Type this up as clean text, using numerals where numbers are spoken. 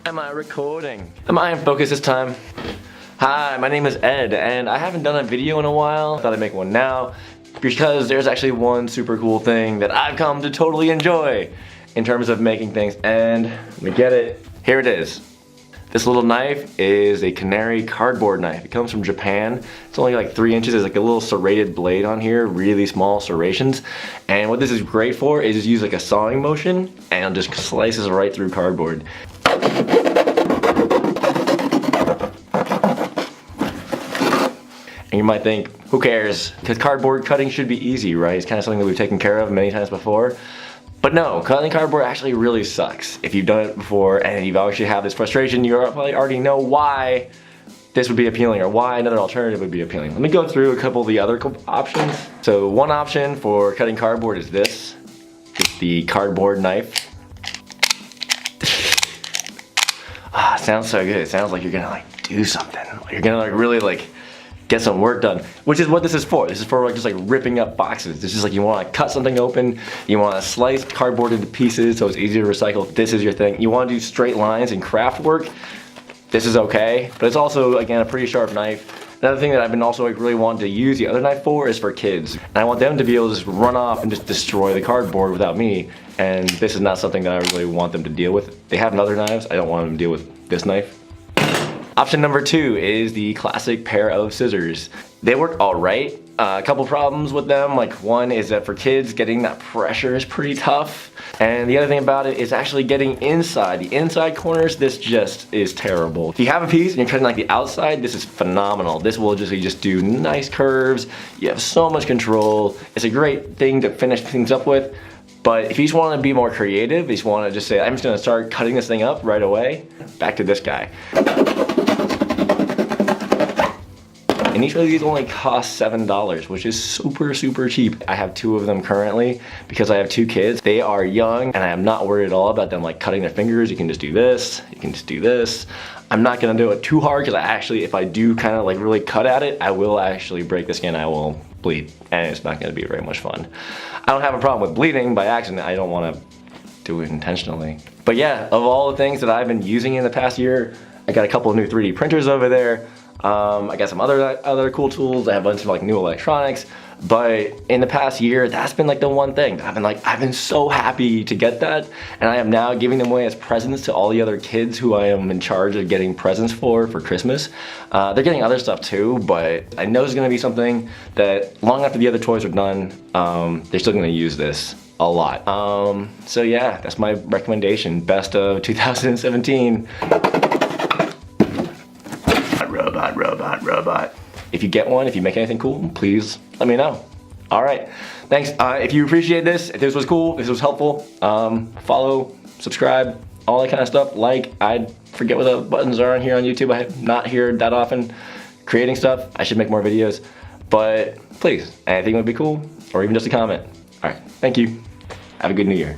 Am I recording? Am I in focus this time? Hi, my name is Ed, and I haven't done a video in a while. I thought I'd make one now because there's actually one super cool thing that I've come to totally enjoy in terms of making things, and let me get it. Here it is. This little knife is a Canary cardboard knife. It comes from Japan. It's only like 3 inches. There's like a little serrated blade on here, really small serrations. And what this is great for is just use like a sawing motion and it just slices right through cardboard. And you might think, who cares? Because cardboard cutting should be easy, right? It's kind of something that we've taken care of many times before. But no, cutting cardboard actually really sucks. If you've done it before and you've actually had this frustration, you probably already know why this would be appealing or why another alternative would be appealing. Let me go through a couple of the other options. So one option for cutting cardboard is this. It's the cardboard knife. Sounds so good. It sounds like you're gonna like do something. You're gonna like really like get some work done, which is what this is for. This is for like just like ripping up boxes. This is like you want to cut something open, you want to slice cardboard into pieces so it's easier to recycle. If this is your thing. You want to do straight lines and craft work. This is okay, but it's also again a pretty sharp knife. Another thing that I've been also like really wanting to use the other knife for is for kids. And I want them to be able to just run off and just destroy the cardboard without me. And this is not something that I really want them to deal with. They have other knives. I don't want them to deal with this knife. Option number 2 is the classic pair of scissors. They work all right. A couple problems with them, like one is that for kids, getting that pressure is pretty tough. And the other thing about it is actually getting inside. The inside corners, this just is terrible. If you have a piece and you're cutting like the outside, this is phenomenal. This will just do nice curves. You have so much control. It's a great thing to finish things up with. But if you just want to be more creative, you just want to just say, I'm just going to start cutting this thing up right away, back to this guy. And each one of these only costs $7, which is super cheap. I have 2 of them currently because I have 2 kids. They are young and I am not worried at all about them like cutting their fingers. You can just do this, you can just do this. I'm not gonna do it too hard because I actually, if I do kind of like really cut at it, I will actually break the skin, I will bleed, and it's not gonna be very much fun. I don't have a problem with bleeding by accident. I don't wanna do it intentionally. But yeah, of all the things that I've been using in the past year, I got a couple of new 3D printers over there. I got some other cool tools. I have a bunch of like new electronics, but in the past year, that's been like the one thing. I've been so happy to get that, and I am now giving them away as presents to all the other kids who I am in charge of getting presents for Christmas. They're getting other stuff too, but I know it's gonna be something that long after the other toys are done, they're still gonna use this a lot. So yeah, that's my recommendation. Best of 2017. Robot. If you get one, if you make anything cool, please let me know. All right, thanks. If you appreciate this, if this was cool, if this was helpful, follow, subscribe, all that kind of stuff. Like, I forget what the buttons are on here on YouTube. I am not here that often creating stuff. I should make more videos, but please, anything would be cool, or even just a comment. All right, thank you. Have a good new year.